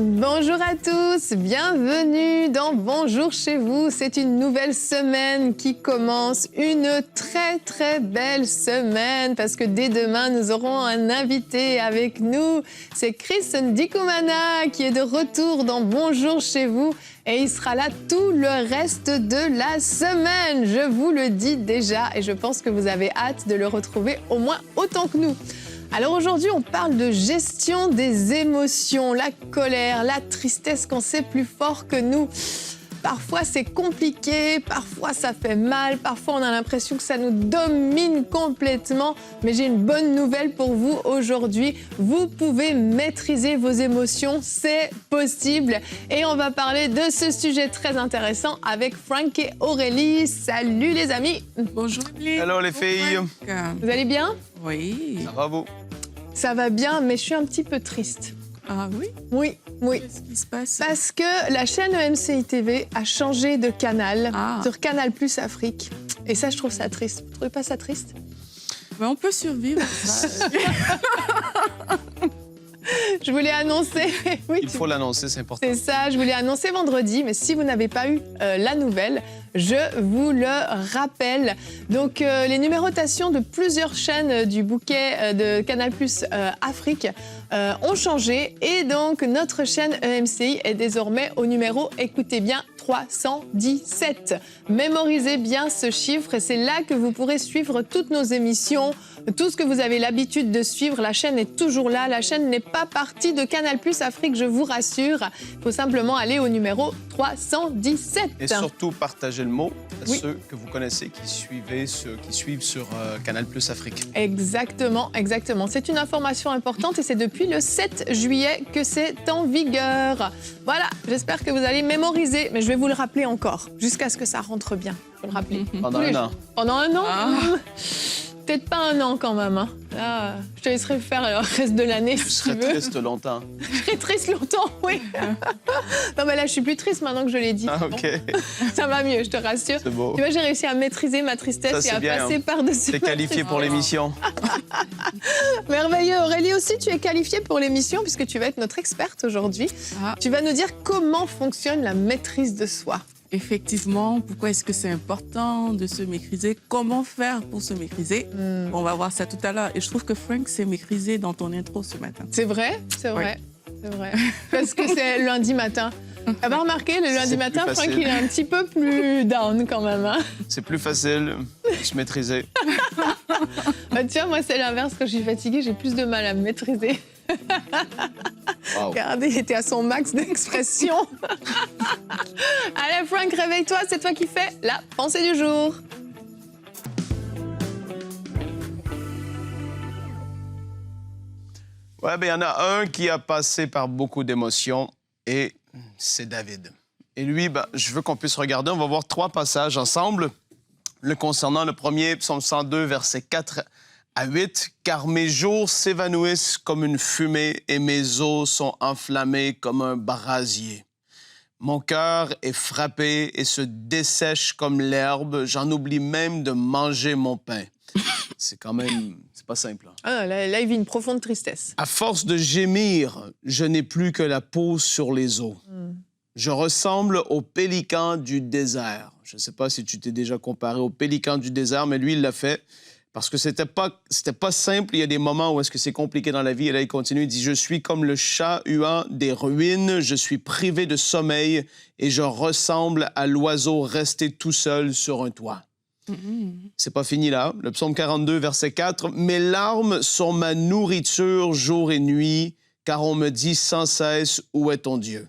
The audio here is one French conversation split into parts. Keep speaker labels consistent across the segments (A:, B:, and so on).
A: Bonjour à tous, bienvenue dans Bonjour chez vous. C'est une nouvelle semaine qui commence, une très belle semaine parce que dès demain nous aurons un invité avec nous. C'est Chris Ndikumana qui est de retour dans Bonjour chez vous et il sera là tout le reste de la semaine. Je vous le dis déjà et je pense que vous avez hâte de le retrouver au moins autant que nous. Alors aujourd'hui, on parle de gestion des émotions, la colère, la tristesse quand c'est plus fort que nous. Parfois, c'est compliqué, parfois, ça fait mal, parfois, on a l'impression que ça nous domine complètement. Mais j'ai une bonne nouvelle pour vous aujourd'hui. Vous pouvez maîtriser vos émotions, c'est possible. Et on va parler de ce sujet très intéressant avec Frank et Aurélie. Salut les amis.
B: Bonjour les.
C: Hello les filles.
A: Vous allez bien?
B: Oui.
C: Ça va vous?
A: Ça va bien, mais je suis un petit peu triste.
B: Ah oui?
A: Oui.
B: Qu'est-ce qui se passe?
A: Parce que la chaîne EMCI TV a changé de canal sur Canal Plus Afrique. Et ça, je trouve ça triste. Vous trouvez pas ça triste?
B: Mais on peut survivre à ça.
A: Je voulais annoncer... Oui,
C: Il faut l'annoncer, c'est important.
A: c'est ça, je voulais annoncer vendredi, mais si vous n'avez pas eu la nouvelle, je vous le rappelle. Donc, les numérotations de plusieurs chaînes du bouquet de Canal Plus Afrique ont changé. Et donc, notre chaîne EMCI est désormais au numéro, écoutez bien, 317. Mémorisez bien ce chiffre et c'est là que vous pourrez suivre toutes nos émissions, tout ce que vous avez l'habitude de suivre. La chaîne est toujours là, la chaîne n'est pas partie de Canal Plus Afrique, je vous rassure. Il faut simplement aller au numéro 317.
C: Et surtout, partagez le mot à
A: Oui.
C: ceux que vous connaissez qui suivent sur Canal Plus Afrique.
A: Exactement. C'est une information importante et c'est depuis le 7 juillet que c'est en vigueur. Voilà, j'espère que vous allez mémoriser, mais je vais vous le rappeler encore, jusqu'à ce que ça rentre bien. Je vais le rappeler.
C: Pendant
A: Tous les
C: un
A: jours.
C: an.
A: Pendant un an
B: Ah.
A: Peut-être pas un an quand même. Hein. Là, je te laisserai faire le reste de l'année
C: Je
A: si tu
C: serais
A: veux.
C: triste longtemps.
A: Je serai triste longtemps, oui. Non, mais là, je suis plus triste maintenant que je l'ai dit.
C: Ah, OK.
A: Ça va mieux, je te rassure.
C: C'est beau.
A: Tu vois, j'ai réussi à maîtriser ma tristesse
C: Ça,
A: et
C: c'est
A: à
C: bien,
A: passer
C: hein.
A: par-dessus.
C: T'es
A: ma
C: qualifié pour
A: tristesse.
C: l'émission.
A: Merveilleux. Aurélie aussi, tu es qualifiée pour l'émission puisque tu vas être notre experte aujourd'hui.
B: Ah.
A: Tu vas nous dire comment fonctionne la maîtrise de soi.
B: Effectivement, pourquoi est-ce que c'est important de se maîtriser? Comment faire pour se maîtriser? On va voir ça tout à l'heure. Et je trouve que Frank s'est maîtrisé dans ton intro ce matin.
A: C'est vrai, c'est vrai. C'est vrai. Parce que c'est lundi matin. T'as pas remarqué, le lundi
C: C'est
A: matin,
C: plus
A: Frank,
C: facile.
A: il est un petit peu plus down quand même. Hein.
C: C'est plus facile de se maîtriser.
A: Bah, tiens, moi, c'est l'inverse. Quand je suis fatiguée, j'ai plus de mal à me maîtriser.
C: Wow.
A: Regardez, il était à son max d'expression. Allez, Frank, réveille-toi. C'est toi qui fais la pensée du jour.
C: Ouais, ben il y en a un qui a passé par beaucoup d'émotions et c'est David. Et lui, ben, je veux qu'on puisse regarder. On va voir 3 passages ensemble. Le concernant le premier, Psaume 102, versets 4 à 8. « Car mes jours s'évanouissent comme une fumée et mes os sont enflammés comme un brasier. Mon cœur est frappé et se dessèche comme l'herbe. J'en oublie même de manger mon pain. » C'est quand même... C'est pas simple. Hein?
A: Ah, là, il vit une profonde tristesse.
C: À force de gémir, je n'ai plus que la peau sur les os. Je ressemble au pélican du désert. Je ne sais pas si tu t'es déjà comparé au pélican du désert, mais lui, il l'a fait parce que c'était pas simple. Il y a des moments où est-ce que c'est compliqué dans la vie. Et là, il continue, il dit « Je suis comme le chat huant des ruines. Je suis privé de sommeil et je ressemble à l'oiseau resté tout seul sur un toit. » C'est pas fini là. Le psaume 42, verset 4. « Mes larmes sont ma nourriture jour et nuit, car on me dit sans cesse, où est ton Dieu? »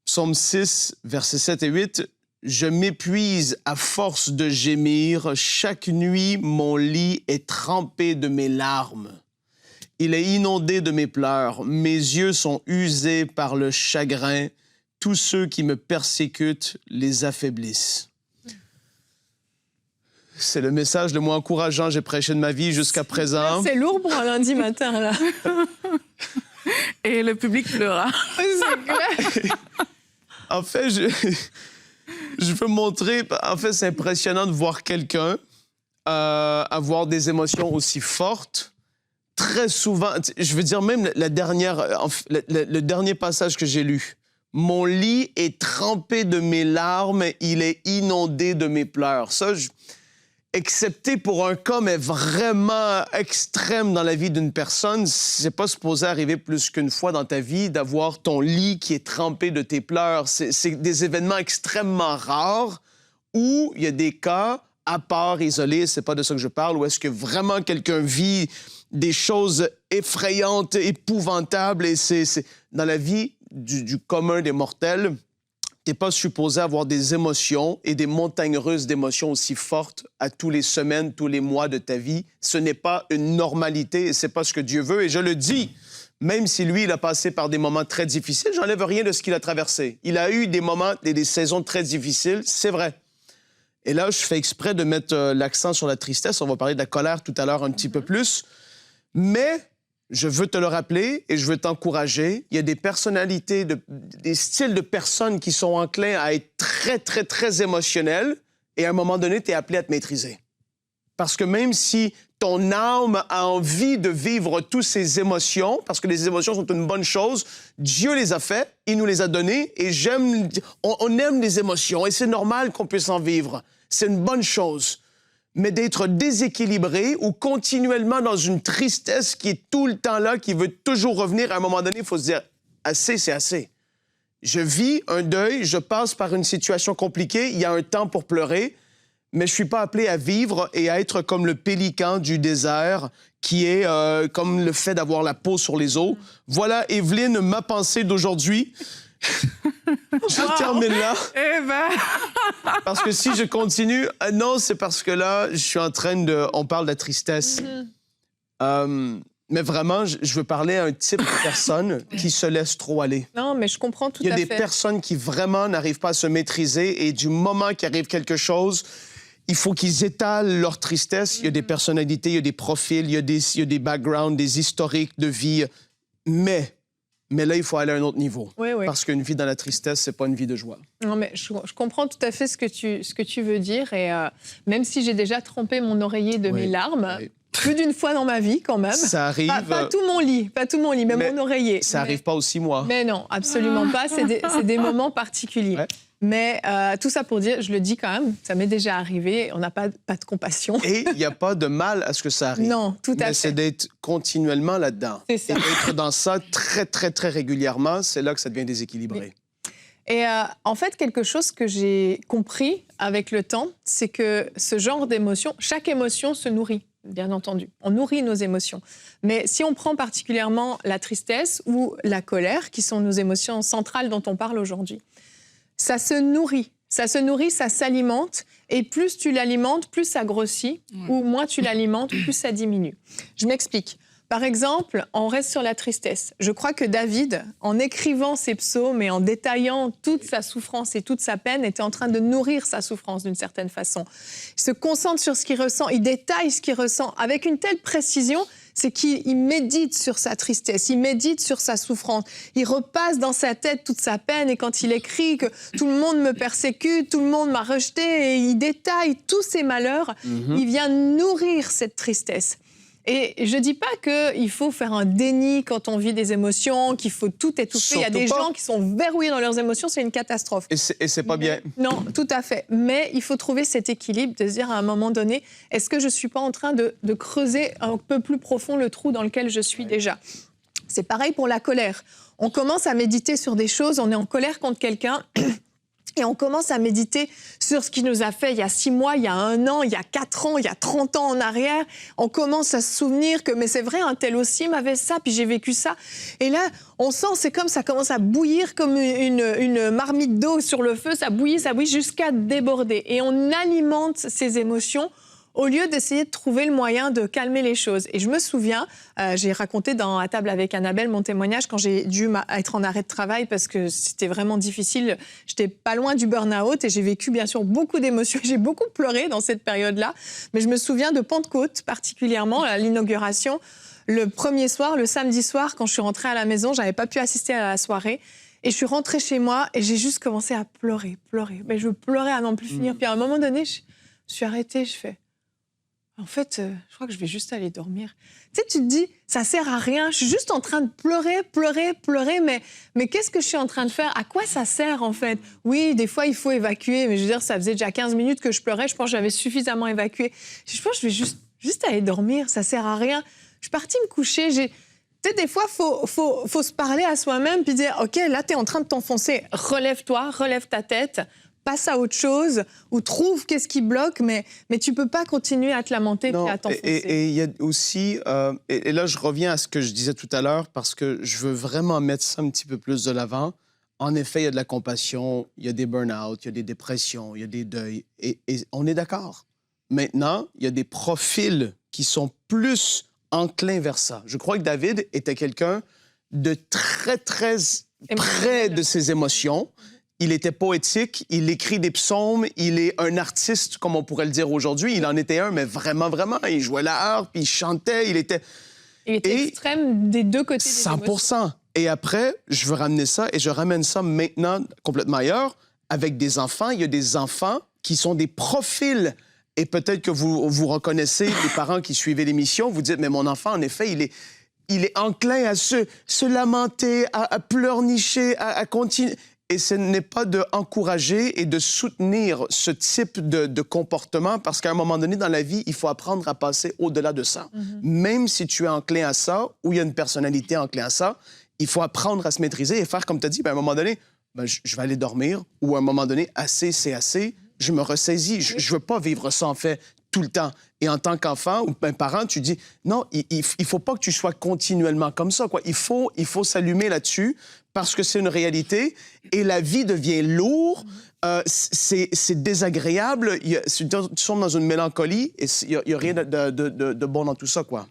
C: Psaume 6, versets 7 et 8. « Je m'épuise à force de gémir. Chaque nuit, mon lit est trempé de mes larmes. Il est inondé de mes pleurs. Mes yeux sont usés par le chagrin. Tous ceux qui me persécutent les affaiblissent. » C'est le message le moins encourageant que j'ai prêché de ma vie jusqu'à présent.
A: C'est lourd pour un lundi matin, là.
B: Et le public pleura.
A: C'est clair.
C: En fait, je veux montrer... En fait, c'est impressionnant de voir quelqu'un avoir des émotions aussi fortes très souvent, je veux dire même le dernier passage que j'ai lu, mon lit est trempé de mes larmes, il est inondé de mes pleurs. Ça, excepté pour un cas, mais vraiment extrême dans la vie d'une personne, c'est pas supposé arriver plus qu'une fois dans ta vie d'avoir ton lit qui est trempé de tes pleurs. C'est des événements extrêmement rares où il y a des cas à part, isolés, c'est pas de ça que je parle, où est-ce que vraiment quelqu'un vit des choses effrayantes, épouvantables, et c'est dans la vie du commun des mortels, t'es pas supposé avoir des émotions et des montagnes russes d'émotions aussi fortes à tous les semaines, tous les mois de ta vie. Ce n'est pas une normalité et c'est pas ce que Dieu veut. Et je le dis, même si lui, il a passé par des moments très difficiles, j'enlève rien de ce qu'il a traversé. Il a eu des moments et des saisons très difficiles, c'est vrai. Et là, je fais exprès de mettre l'accent sur la tristesse. On va parler de la colère tout à l'heure un petit peu plus. Mais je veux te le rappeler et je veux t'encourager. Il y a des personnalités, des styles de personnes qui sont enclins à être très, très, très émotionnels et à un moment donné, tu es appelé à te maîtriser. Parce que même si ton âme a envie de vivre toutes ces émotions, parce que les émotions sont une bonne chose, Dieu les a faites, il nous les a données et on aime les émotions et c'est normal qu'on puisse en vivre. C'est une bonne chose. Mais d'être déséquilibré ou continuellement dans une tristesse qui est tout le temps là, qui veut toujours revenir, à un moment donné, il faut se dire « assez, c'est assez ». Je vis un deuil, je passe par une situation compliquée, il y a un temps pour pleurer, mais je ne suis pas appelé à vivre et à être comme le pélican du désert, qui est comme le fait d'avoir la peau sur les os. Voilà, Evelyne, ma pensée d'aujourd'hui. Je termine là.
B: Eh ben...
C: Parce que si je continue... non, c'est parce que là, je suis en train de... On parle de la tristesse. Mais vraiment, je veux parler à un type de personne qui se laisse trop aller.
A: Non, mais je comprends tout à fait.
C: Il y a des personnes qui vraiment n'arrivent pas à se maîtriser et du moment qu'il arrive quelque chose, il faut qu'ils étalent leur tristesse. Il y a des personnalités, il y a des profils, il y a des backgrounds, des historiques de vie. Mais là, il faut aller à un autre niveau.
A: Oui, oui.
C: Parce qu'une vie dans la tristesse, c'est pas une vie de joie.
A: Non, mais je comprends tout à fait ce que tu veux dire. Et même si j'ai déjà trempé mon oreiller de mes larmes, plus d'une fois dans ma vie, quand même.
C: Ça arrive.
A: Pas tout mon lit, mais mon oreiller.
C: Ça arrive pas aussi, moi.
A: Mais non, absolument pas. C'est des moments particuliers. Ouais. Mais tout ça pour dire, je le dis quand même, ça m'est déjà arrivé, on n'a pas de compassion.
C: Et il n'y a pas de mal à ce que ça arrive.
A: Non, tout à fait.
C: Mais c'est d'être continuellement là-dedans.
A: C'est ça.
C: Et d'être dans ça très, très, très régulièrement, c'est là que ça devient déséquilibré.
A: Oui. Et en fait, quelque chose que j'ai compris avec le temps, c'est que ce genre d'émotion, chaque émotion se nourrit, bien entendu. On nourrit nos émotions. Mais si on prend particulièrement la tristesse ou la colère, qui sont nos émotions centrales dont on parle aujourd'hui, ça se nourrit, ça s'alimente, et plus tu l'alimentes, plus ça grossit, ou moins tu l'alimentes, plus ça diminue. Je m'explique. Par exemple, on reste sur la tristesse. Je crois que David, en écrivant ses psaumes et en détaillant toute sa souffrance et toute sa peine, était en train de nourrir sa souffrance d'une certaine façon. Il se concentre sur ce qu'il ressent, il détaille ce qu'il ressent avec une telle précision, c'est qu'il médite sur sa tristesse, il médite sur sa souffrance. Il repasse dans sa tête toute sa peine et quand il écrit que tout le monde me persécute, tout le monde m'a rejeté, et il détaille tous ses malheurs, il vient nourrir cette tristesse. Et je ne dis pas qu'il faut faire un déni quand on vit des émotions, qu'il faut tout étouffer. Il y a des gens qui sont verrouillés dans leurs émotions, c'est une catastrophe.
C: Et c'est pas bien.
A: Non, tout à fait. Mais il faut trouver cet équilibre, de se dire à un moment donné, est-ce que je ne suis pas en train de creuser un peu plus profond le trou dans lequel je suis déjà ? C'est pareil pour la colère. On commence à méditer sur des choses, on est en colère contre quelqu'un... Et on commence à méditer sur ce qu'il nous a fait il y a 6 mois, il y a 1 an, il y a 4 ans, il y a 30 ans en arrière. On commence à se souvenir que, mais c'est vrai, un tel aussi m'avait ça, puis j'ai vécu ça. Et là, on sent, c'est comme ça commence à bouillir comme une marmite d'eau sur le feu. Ça bouillit jusqu'à déborder. Et on alimente ces émotions au lieu d'essayer de trouver le moyen de calmer les choses. Et je me souviens, j'ai raconté dans À table avec Annabelle mon témoignage quand j'ai dû être en arrêt de travail parce que c'était vraiment difficile. J'étais pas loin du burn-out et j'ai vécu bien sûr beaucoup d'émotions. J'ai beaucoup pleuré dans cette période-là. Mais je me souviens de Pentecôte particulièrement, à l'inauguration. Le premier soir, le samedi soir, quand je suis rentrée à la maison, j'avais pas pu assister à la soirée. Et je suis rentrée chez moi et j'ai juste commencé à pleurer. Mais je pleurais à n'en plus finir. Puis à un moment donné, je suis arrêtée, je fais... En fait, je crois que je vais juste aller dormir. Tu sais, tu te dis, ça sert à rien. Je suis juste en train de pleurer. Mais qu'est-ce que je suis en train de faire? À quoi ça sert, en fait? Oui, des fois, il faut évacuer. Mais je veux dire, ça faisait déjà 15 minutes que je pleurais. Je pense que j'avais suffisamment évacué. Je pense que je vais juste aller dormir. Ça sert à rien. Je suis partie me coucher. Tu sais, des fois, faut se parler à soi-même puis dire, OK, là, tu es en train de t'enfoncer. Relève-toi, relève ta tête. Passe à autre chose ou trouve qu'est-ce qui bloque, mais tu peux pas continuer à te lamenter et à t'enfoncer.
C: Et il y a aussi, et là je reviens à ce que je disais tout à l'heure parce que je veux vraiment mettre ça un petit peu plus de l'avant. En effet, il y a de la compassion, il y a des burn-out, il y a des dépressions, il y a des deuils, et on est d'accord. Maintenant, il y a des profils qui sont plus enclins vers ça. Je crois que David était quelqu'un de très, très près de ses émotions. Il était poétique, il écrit des psaumes, il est un artiste, comme on pourrait le dire aujourd'hui. Il en était un, mais vraiment, vraiment. Il jouait la harpe, il chantait, il était
A: extrême des deux côtés des
C: 100%. Et après, je veux ramener ça, et je ramène ça maintenant complètement ailleurs, avec des enfants. Il y a des enfants qui sont des profils. Et peut-être que vous reconnaissez, les parents qui suivaient l'émission, vous dites, mais mon enfant, en effet, il est enclin à se lamenter, à pleurnicher, à continuer. Et ce n'est pas d'encourager et de soutenir ce type de comportement parce qu'à un moment donné dans la vie, il faut apprendre à passer au-delà de ça. Même si tu es enclin à ça ou il y a une personnalité enclin à ça, il faut apprendre à se maîtriser et faire comme tu as dit, à un moment donné, je vais aller dormir ou à un moment donné, assez, c'est assez, je me ressaisis. Je ne veux pas vivre ça, en fait, tout le temps. Et en tant qu'enfant ou un parent, tu dis, non, il faut pas que tu sois continuellement comme ça, quoi. Il faut s'allumer là-dessus parce que c'est une réalité et la vie devient lourde, c'est désagréable, tu tombes dans une mélancolie et il n'y a rien de bon dans tout ça, quoi.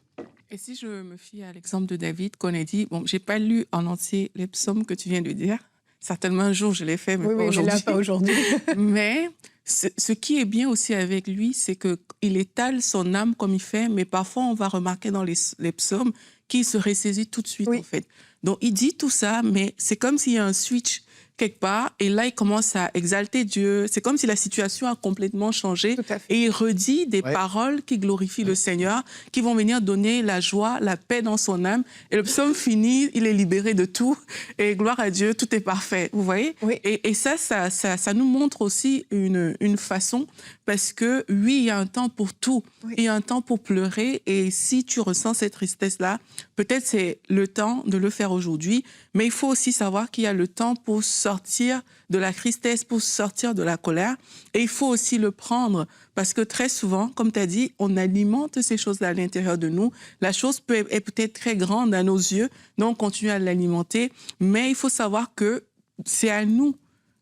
B: Et si je me fie à l'exemple de David, qu'on a dit, bon, j'ai pas lu en entier les psaumes que tu viens de dire. Certainement un jour je l'ai fait, mais pas aujourd'hui. Mais ce qui est bien aussi avec lui, c'est qu'il étale son âme comme il fait, mais parfois on va remarquer dans les psaumes qu'il se ressaisit tout de suite, en fait. Donc il dit tout ça, mais c'est comme s'il y a un switch quelque part, et là, il commence à exalter Dieu. C'est comme si la situation a complètement changé. Et il redit des paroles qui glorifient le Seigneur, qui vont venir donner la joie, la paix dans son âme. Et le psaume finit, il est libéré de tout. Et gloire à Dieu, tout est parfait. Vous voyez? Et ça nous montre aussi une façon, parce que oui, il y a un temps pour tout. Il y a un temps pour pleurer. Et si tu ressens cette tristesse-là, peut-être c'est le temps de le faire aujourd'hui. Mais il faut aussi savoir qu'il y a le temps pour sortir de la tristesse, pour sortir de la colère. Et il faut aussi le prendre parce que très souvent, comme tu as dit, on alimente ces choses-là à l'intérieur de nous. La chose est peut-être très grande à nos yeux, donc on continue à l'alimenter. Mais il faut savoir que c'est à nous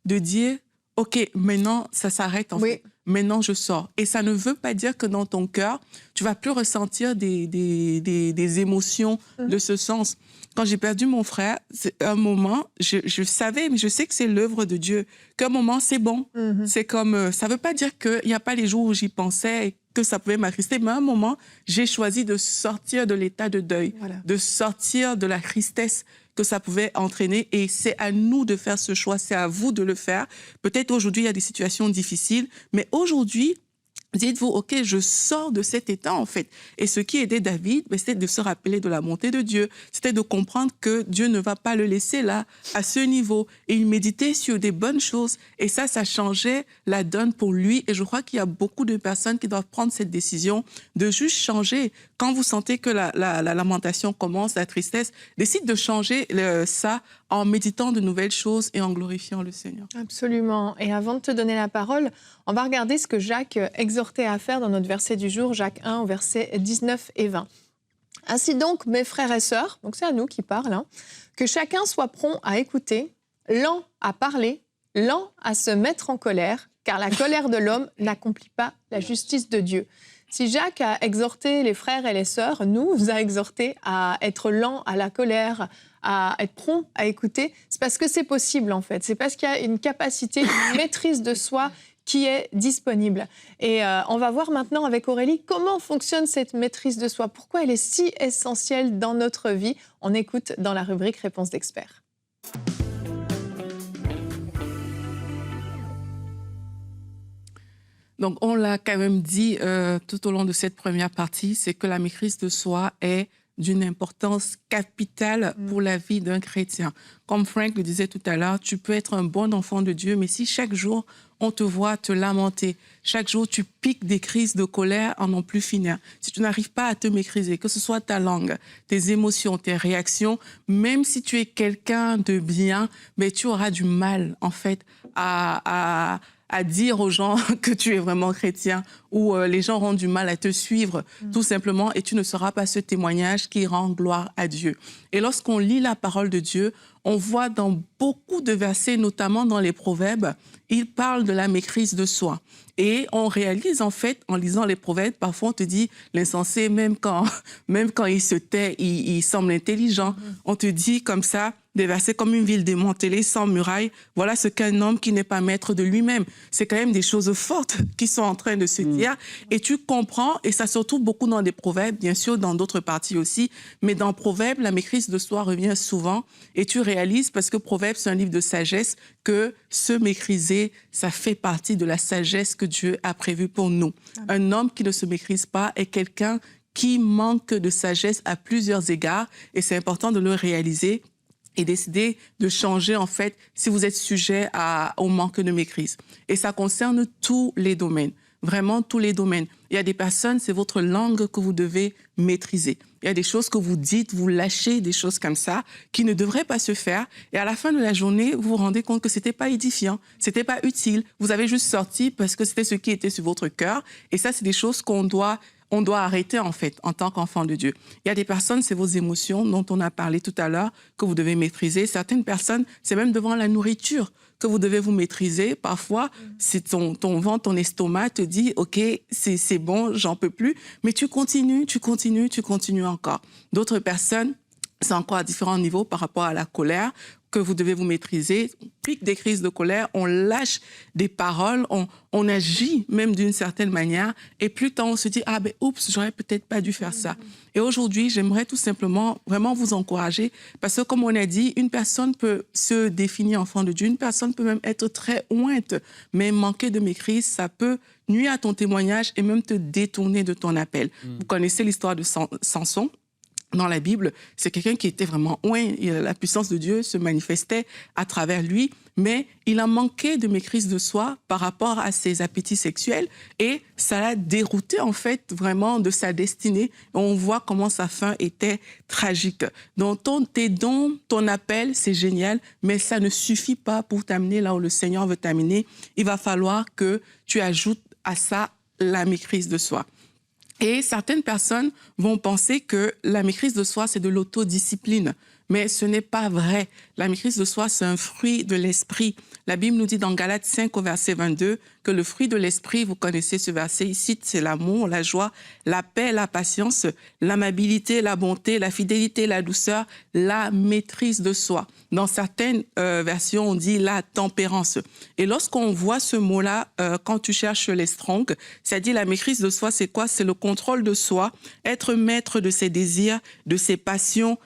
B: de dire, OK, maintenant, ça s'arrête en fait. Maintenant, je sors. Et ça ne veut pas dire que dans ton cœur, tu vas plus ressentir des émotions de ce sens. Quand j'ai perdu mon frère, un moment, je savais, mais je sais que c'est l'œuvre de Dieu, qu'un moment, c'est bon. C'est comme, ça veut pas dire qu'il n'y a pas les jours où j'y pensais et que ça pouvait m'attrister, mais à un moment, j'ai choisi de sortir de l'état de deuil, de sortir de la tristesse que ça pouvait entraîner. Et c'est à nous de faire ce choix, c'est à vous de le faire. Peut-être aujourd'hui, il y a des situations difficiles, mais aujourd'hui, dites-vous, OK, je sors de cet état, en fait. Et ce qui aidait David, c'était de se rappeler de la bonté de Dieu. C'était de comprendre que Dieu ne va pas le laisser là, à ce niveau. Et il méditait sur des bonnes choses. Et ça changeait la donne pour lui. Et je crois qu'il y a beaucoup de personnes qui doivent prendre cette décision de juste changer. Quand vous sentez que la lamentation commence, la tristesse, décide de changer ça en méditant de nouvelles choses et en glorifiant le Seigneur.
A: Absolument. Et avant de te donner la parole, on va regarder ce que Jacques exhortait à faire dans notre verset du jour, Jacques 1, au verset 19 et 20. « Ainsi donc, mes frères et sœurs, donc c'est à nous qui parle, que chacun soit prompt à écouter, lent à parler, lent à se mettre en colère, car la colère de l'homme n'accomplit pas la justice de Dieu. » Si Jacques a exhorté les frères et les sœurs, nous a exhorté à être lent à la colère, à être prompt à écouter, c'est parce que c'est possible en fait. C'est parce qu'il y a une capacité, une maîtrise de soi qui est disponible. Et on va voir maintenant avec Aurélie comment fonctionne cette maîtrise de soi, pourquoi elle est si essentielle dans notre vie. On écoute dans la rubrique Réponse d'experts.
B: Donc, on l'a quand même dit tout au long de cette première partie, c'est que la maîtrise de soi est d'une importance capitale pour la vie d'un chrétien. Comme Frank le disait tout à l'heure, tu peux être un bon enfant de Dieu, mais si chaque jour, on te voit te lamenter, chaque jour, tu piques des crises de colère en n'en plus finir, si tu n'arrives pas à te maîtriser, que ce soit ta langue, tes émotions, tes réactions, même si tu es quelqu'un de bien, mais tu auras du mal, en fait, à dire aux gens que tu es vraiment chrétien, ou les gens auront du mal à te suivre, tout simplement, et tu ne seras pas ce témoignage qui rend gloire à Dieu. Et lorsqu'on lit la parole de Dieu, on voit dans beaucoup de versets, notamment dans les Proverbes, il parle de la maîtrise de soi. Et on réalise, en fait, en lisant les Proverbes, parfois on te dit, l'insensé, même quand il se tait, il semble intelligent. On te dit comme ça, des versets comme une ville démantelée, sans muraille. Voilà ce qu'un homme qui n'est pas maître de lui-même. C'est quand même des choses fortes qui sont en train de se dire. Et tu comprends, et ça se retrouve beaucoup dans des Proverbes, bien sûr, dans d'autres parties aussi. Mais dans Proverbes, la maîtrise de soi revient souvent. Et tu réalises, parce que Proverbes, c'est un livre de sagesse, que se maîtriser, ça fait partie de la sagesse que Dieu a prévue pour nous. Un homme qui ne se maîtrise pas est quelqu'un qui manque de sagesse à plusieurs égards. Et c'est important de le réaliser et décider de changer, en fait, si vous êtes sujet au manque de maîtrise. Et ça concerne tous les domaines, vraiment tous les domaines. Il y a des personnes, c'est votre langue que vous devez maîtriser. Il y a des choses que vous dites, vous lâchez des choses comme ça qui ne devraient pas se faire. Et à la fin de la journée, vous vous rendez compte que c'était pas édifiant, c'était pas utile. Vous avez juste sorti parce que c'était ce qui était sur votre cœur. Et ça, c'est des choses qu'on doit arrêter, en fait, en tant qu'enfant de Dieu. Il y a des personnes, c'est vos émotions dont on a parlé tout à l'heure, que vous devez maîtriser. Certaines personnes, c'est même devant la nourriture que vous devez vous maîtriser. Parfois, si ton ventre, ton estomac te dit « OK, c'est bon, j'en peux plus », mais tu continues encore. D'autres personnes, c'est encore à différents niveaux par rapport à la colère, que vous devez vous maîtriser. On pique des crises de colère, on lâche des paroles, on agit même d'une certaine manière. Et plus tard, on se dit, ah ben, oups, j'aurais peut-être pas dû faire ça. Et aujourd'hui, j'aimerais tout simplement vraiment vous encourager parce que, comme on a dit, une personne peut se définir enfant de Dieu, une personne peut même être très ointe, mais manquer de maîtrise, ça peut nuire à ton témoignage et même te détourner de ton appel. Vous connaissez l'histoire de Samson. Dans la Bible, c'est quelqu'un qui était vraiment oint. La puissance de Dieu se manifestait à travers lui, mais il a manqué de maîtrise de soi par rapport à ses appétits sexuels et ça l'a dérouté, en fait, vraiment de sa destinée. On voit comment sa fin était tragique. Donc, tes dons, ton appel, c'est génial, mais ça ne suffit pas pour t'amener là où le Seigneur veut t'amener. Il va falloir que tu ajoutes à ça la maîtrise de soi. Et certaines personnes vont penser que la maîtrise de soi, c'est de l'autodiscipline. Mais ce n'est pas vrai. La maîtrise de soi, c'est un fruit de l'esprit. La Bible nous dit dans Galates 5 au verset 22 que le fruit de l'esprit, vous connaissez ce verset ici, c'est l'amour, la joie, la paix, la patience, l'amabilité, la bonté, la fidélité, la douceur, la maîtrise de soi. Dans certaines versions, on dit la tempérance. Et lorsqu'on voit ce mot-là, quand tu cherches les Strong, ça dit la maîtrise de soi, c'est quoi? C'est le contrôle de soi, être maître de ses désirs, de ses passions,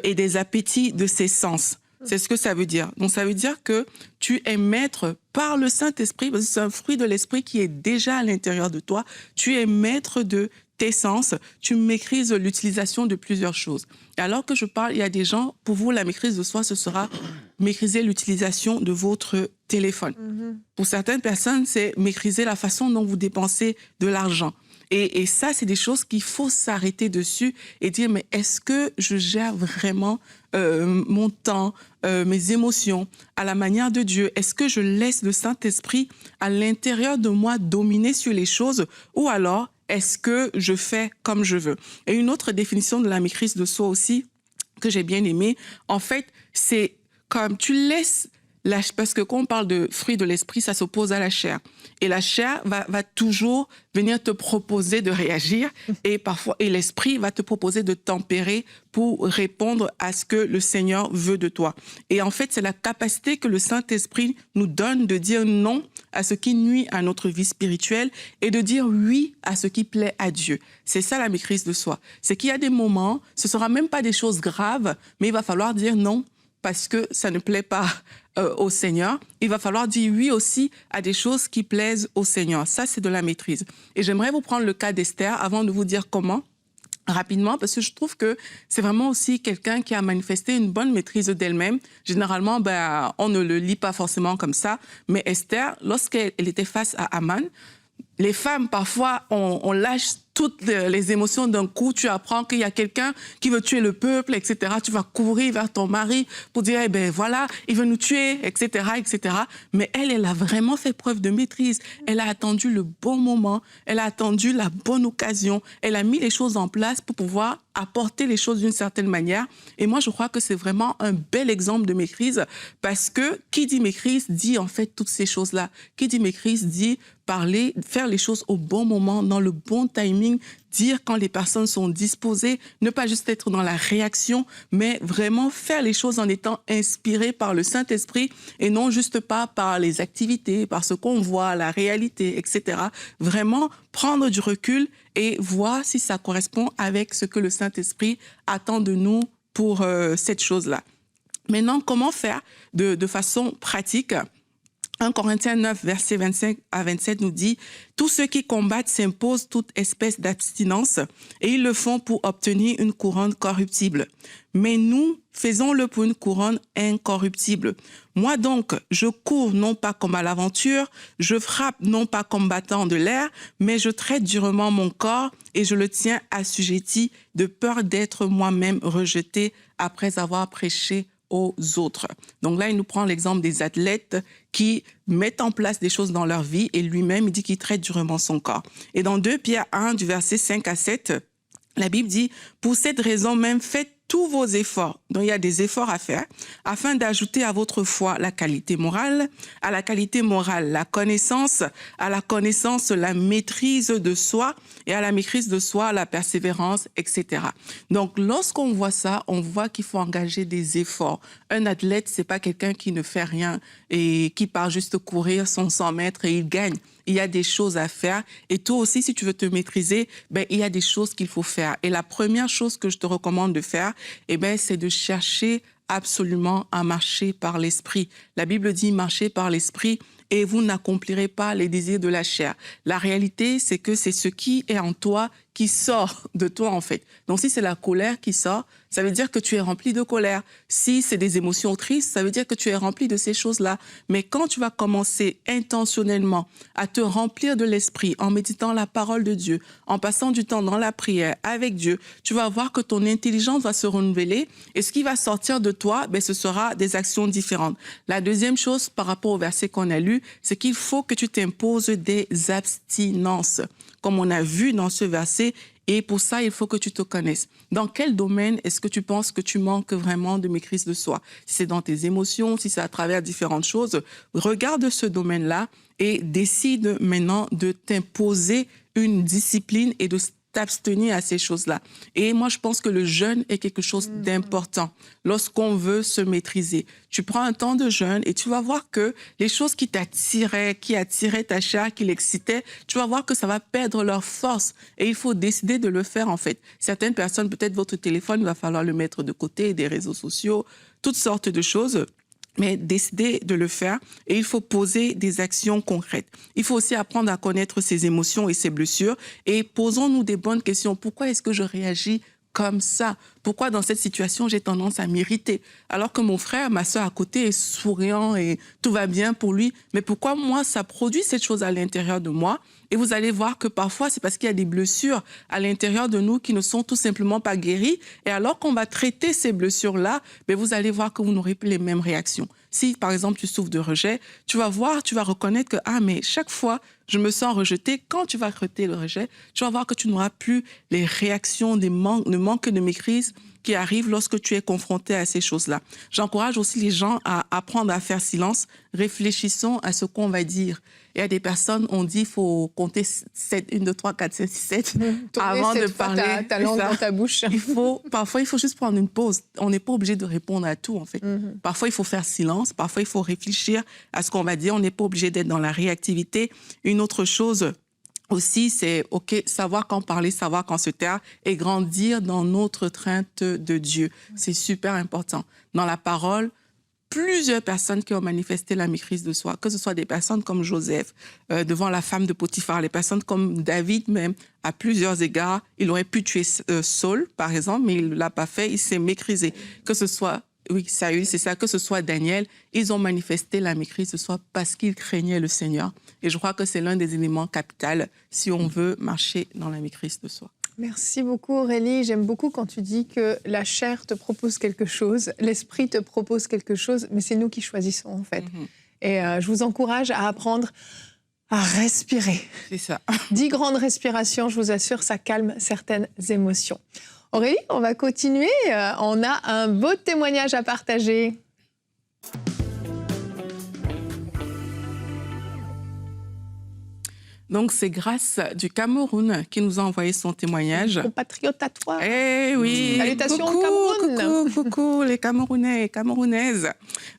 B: et des appétits de ses sens. C'est ce que ça veut dire. Donc, ça veut dire que tu es maître par le Saint-Esprit, parce que c'est un fruit de l'Esprit qui est déjà à l'intérieur de toi. Tu es maître de tes sens. Tu maîtrises l'utilisation de plusieurs choses. Et alors que je parle, il y a des gens, pour vous, la maîtrise de soi, ce sera maîtriser l'utilisation de votre téléphone. Pour certaines personnes, c'est maîtriser la façon dont vous dépensez de l'argent. Et ça, c'est des choses qu'il faut s'arrêter dessus et dire, mais est-ce que je gère vraiment mon temps, mes émotions à la manière de Dieu? Est-ce que je laisse le Saint-Esprit à l'intérieur de moi dominer sur les choses? Ou alors, est-ce que je fais comme je veux? Et une autre définition de la maîtrise de soi aussi, que j'ai bien aimée, en fait, c'est comme tu laisses... Parce que quand on parle de fruit de l'esprit, ça s'oppose à la chair. Et la chair va toujours venir te proposer de réagir et l'esprit va te proposer de tempérer pour répondre à ce que le Seigneur veut de toi. Et en fait, c'est la capacité que le Saint-Esprit nous donne de dire non à ce qui nuit à notre vie spirituelle et de dire oui à ce qui plaît à Dieu. C'est ça la maîtrise de soi. C'est qu'il y a des moments, ce ne sera même pas des choses graves, mais il va falloir dire non. parce que ça ne plaît pas au Seigneur. Il va falloir dire oui aussi à des choses qui plaisent au Seigneur. Ça, c'est de la maîtrise. Et j'aimerais vous prendre le cas d'Esther avant de vous dire comment, rapidement, parce que je trouve que c'est vraiment aussi quelqu'un qui a manifesté une bonne maîtrise d'elle-même. Généralement, on ne le lit pas forcément comme ça, mais Esther, lorsqu'elle était face à Haman, les femmes, parfois, on lâche toutes les émotions d'un coup. Tu apprends qu'il y a quelqu'un qui veut tuer le peuple, etc. Tu vas courir vers ton mari pour dire, eh ben voilà, il veut nous tuer, etc., etc. Mais elle a vraiment fait preuve de maîtrise. Elle a attendu le bon moment. Elle a attendu la bonne occasion. Elle a mis les choses en place pour pouvoir apporter les choses d'une certaine manière. Et moi, je crois que c'est vraiment un bel exemple de maîtrise parce que qui dit maîtrise dit en fait toutes ces choses-là. Qui dit maîtrise dit parler, faire les choses au bon moment, dans le bon timing, dire quand les personnes sont disposées, ne pas juste être dans la réaction, mais vraiment faire les choses en étant inspiré par le Saint-Esprit et non juste pas par les activités, par ce qu'on voit, la réalité, etc. Vraiment prendre du recul et voir si ça correspond avec ce que le Saint-Esprit attend de nous pour cette chose-là. Maintenant, comment faire de façon pratique ? 1 Corinthiens 9, versets 25 à 27 nous dit « Tous ceux qui combattent s'imposent toute espèce d'abstinence et ils le font pour obtenir une couronne corruptible. Mais nous, faisons-le pour une couronne incorruptible. Moi donc, je cours non pas comme à l'aventure, je frappe non pas comme battant de l'air, mais je traite durement mon corps et je le tiens assujetti de peur d'être moi-même rejeté après avoir prêché aux autres. » Donc là, il nous prend l'exemple des athlètes qui mettent en place des choses dans leur vie et lui-même, il dit qu'il traite durement son corps. Et dans 2 Pierre 1, du verset 5 à 7, la Bible dit « Pour cette raison même, faites tous vos efforts. » Donc, il y a des efforts à faire afin d'ajouter à votre foi la qualité morale, à la qualité morale, la connaissance, à la connaissance, la maîtrise de soi et à la maîtrise de soi, la persévérance, etc. Donc, lorsqu'on voit ça, on voit qu'il faut engager des efforts. Un athlète, c'est pas quelqu'un qui ne fait rien et qui part juste courir son 100 mètres et il gagne. Il y a des choses à faire. Et toi aussi, si tu veux te maîtriser, il y a des choses qu'il faut faire. Et la première chose que je te recommande de faire, c'est de chercher absolument à marcher par l'esprit. La Bible dit marcher par l'esprit et vous n'accomplirez pas les désirs de la chair. La réalité, c'est que c'est ce qui est en toi qui sort de toi, en fait. Donc, si c'est la colère qui sort, ça veut dire que tu es rempli de colère. Si c'est des émotions tristes, ça veut dire que tu es rempli de ces choses-là. Mais quand tu vas commencer intentionnellement à te remplir de l'esprit, en méditant la parole de Dieu, en passant du temps dans la prière avec Dieu, tu vas voir que ton intelligence va se renouveler et ce qui va sortir de toi, ce sera des actions différentes. La deuxième chose par rapport au verset qu'on a lu, c'est qu'il faut que tu t'imposes des abstinences. Comme on a vu dans ce verset, et pour ça, il faut que tu te connaisses. Dans quel domaine est-ce que tu penses que tu manques vraiment de maîtrise de soi? Si c'est dans tes émotions, si c'est à travers différentes choses, regarde ce domaine-là et décide maintenant de t'imposer une discipline et de t'abstenir à ces choses-là. Et moi, je pense que le jeûne est quelque chose d'important lorsqu'on veut se maîtriser. Tu prends un temps de jeûne et tu vas voir que les choses qui t'attiraient, qui attiraient ta chair, qui l'excitaient, tu vas voir que ça va perdre leur force. Et il faut décider de le faire, en fait. Certaines personnes, peut-être votre téléphone, il va falloir le mettre de côté, des réseaux sociaux, toutes sortes de choses. Mais décider de le faire et il faut poser des actions concrètes. Il faut aussi apprendre à connaître ses émotions et ses blessures et posons-nous des bonnes questions. Pourquoi est-ce que je réagis comme ça? Pourquoi dans cette situation j'ai tendance à m'irriter? Alors que mon frère, ma soeur à côté est souriant et tout va bien pour lui. Mais pourquoi moi, ça produit cette chose à l'intérieur de moi? Et vous allez voir que parfois, c'est parce qu'il y a des blessures à l'intérieur de nous qui ne sont tout simplement pas guéries. Et alors qu'on va traiter ces blessures-là, vous allez voir que vous n'aurez plus les mêmes réactions. Si, par exemple, tu souffres de rejet, tu vas voir, tu vas reconnaître que, mais chaque fois, je me sens rejeté. Quand tu vas traiter le rejet, tu vas voir que tu n'auras plus les réactions, le manque de maîtrise qui arrive lorsque tu es confronté à ces choses-là. J'encourage aussi les gens à apprendre à faire silence. Réfléchissons à ce qu'on va dire. Il y a des personnes, on dit, il faut compter 7, 1, 2, 3, 4, 5, 6, 7 avant de parler.
A: Ta langue dans ta bouche.
B: Parfois, il faut juste prendre une pause. On n'est pas obligé de répondre à tout, en fait. Parfois, il faut faire silence. Parfois, il faut réfléchir à ce qu'on va dire. On n'est pas obligé d'être dans la réactivité. Une autre chose aussi, c'est OK, savoir quand parler, savoir quand se taire et grandir dans notre crainte de Dieu. C'est super important. Dans la parole, plusieurs personnes qui ont manifesté la maîtrise de soi, que ce soit des personnes comme Joseph, devant la femme de Potiphar, les personnes comme David même, à plusieurs égards, il aurait pu tuer Saul, par exemple, mais il ne l'a pas fait, il s'est maîtrisé. Que ce soit, oui, Saül, c'est ça, que ce soit Daniel, ils ont manifesté la maîtrise de soi parce qu'ils craignaient le Seigneur. Et je crois que c'est l'un des éléments capitaux si on veut marcher dans la maîtrise de soi.
A: Merci beaucoup Aurélie. J'aime beaucoup quand tu dis que la chair te propose quelque chose, l'esprit te propose quelque chose, mais c'est nous qui choisissons en fait. Et je vous encourage à apprendre à respirer.
B: C'est ça.
A: 10 grandes respirations, je vous assure, ça calme certaines émotions. Aurélie, on va continuer. On a un beau témoignage à partager.
B: Donc, c'est Grâce du Cameroun qui nous a envoyé son témoignage.
A: Compatriote à toi.
B: Eh oui.
A: Salutations au Cameroun.
B: Coucou les Camerounais et Camerounaises.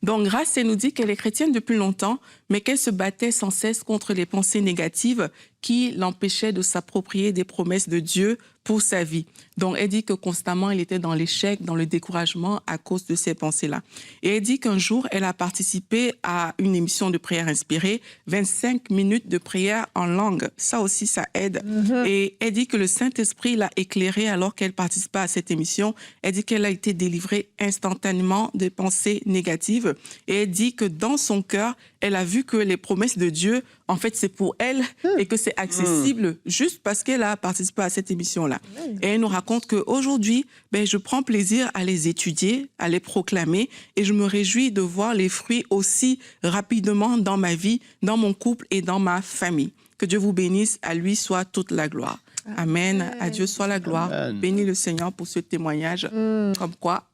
B: Donc, Grâce, elle nous dit qu'elle est chrétienne depuis longtemps, mais qu'elle se battait sans cesse contre les pensées négatives qui l'empêchaient de s'approprier des promesses de Dieu pour sa vie. Donc, elle dit que constamment, elle était dans l'échec, dans le découragement à cause de ces pensées-là. Et elle dit qu'un jour, elle a participé à une émission de prière inspirée, 25 minutes de prière en langue. Ça aussi, ça aide. Et elle dit que le Saint-Esprit l'a éclairée alors qu'elle participait à cette émission. Elle dit qu'elle a été délivrée instantanément des pensées négatives. Et elle dit que dans son cœur, elle a vu que les promesses de Dieu, en fait, c'est pour elle et que c'est accessible juste parce qu'elle a participé à cette émission-là. Et elle nous raconte qu'aujourd'hui, je prends plaisir à les étudier, à les proclamer et je me réjouis de voir les fruits aussi rapidement dans ma vie, dans mon couple et dans ma famille. Que Dieu vous bénisse, à lui soit toute la gloire. Amen. À Dieu soit la gloire. Amen. Bénis le Seigneur pour ce témoignage, comme quoi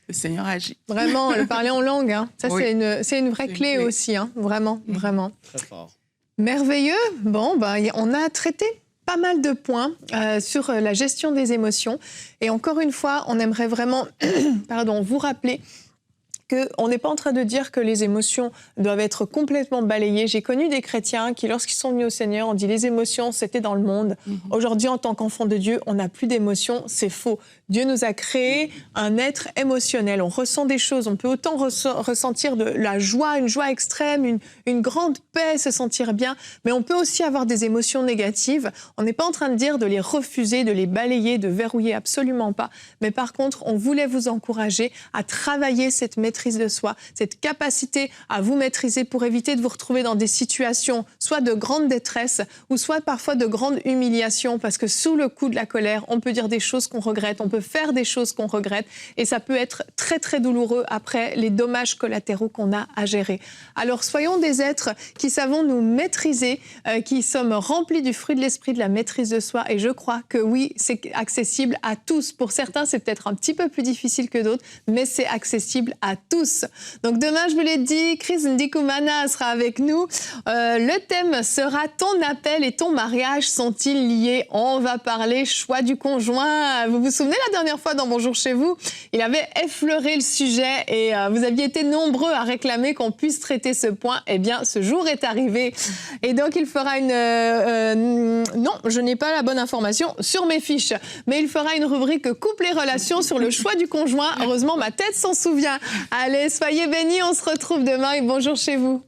B: le Seigneur agit.
A: Vraiment, le parler en langue, hein. Ça oui. c'est une vraie clé aussi, hein. Vraiment, vraiment.
C: Très fort.
A: Merveilleux. Bon, on a traité pas mal de points sur la gestion des émotions. Et encore une fois, on aimerait vraiment vous rappeler qu'on n'est pas en train de dire que les émotions doivent être complètement balayées. J'ai connu des chrétiens qui, lorsqu'ils sont venus au Seigneur, ont dit les émotions, c'était dans le monde. Aujourd'hui, en tant qu'enfant de Dieu, on n'a plus d'émotions. C'est faux. Dieu nous a créé un être émotionnel. On ressent des choses. On peut autant ressentir de la joie, une joie extrême, une grande paix, se sentir bien. Mais on peut aussi avoir des émotions négatives. On n'est pas en train de dire de les refuser, de les balayer, de verrouiller, absolument pas. Mais par contre, on voulait vous encourager à travailler cette maîtrise de soi, cette capacité à vous maîtriser pour éviter de vous retrouver dans des situations soit de grande détresse ou soit parfois de grande humiliation, parce que sous le coup de la colère, on peut dire des choses qu'on regrette, on peut faire des choses qu'on regrette et ça peut être très très douloureux après les dommages collatéraux qu'on a à gérer. Alors soyons des êtres qui savons nous maîtriser, qui sommes remplis du fruit de l'esprit, de la maîtrise de soi, et je crois que oui, c'est accessible à tous. Pour certains, c'est peut-être un petit peu plus difficile que d'autres, mais c'est accessible à tous. Donc demain, je vous l'ai dit, Chris Ndikumana sera avec nous. Le thème sera « Ton appel et ton mariage sont-ils liés ?» On va parler choix du conjoint. Vous vous souvenez la dernière fois dans Bonjour chez vous, il avait effleuré le sujet et vous aviez été nombreux à réclamer qu'on puisse traiter ce point. Eh bien, ce jour est arrivé. Et donc, il fera une... non, je n'ai pas la bonne information sur mes fiches, mais il fera une rubrique « Couple et relations » sur le choix du conjoint. Heureusement, ma tête s'en souvient. Allez, soyez bénis, on se retrouve demain et bonjour chez vous.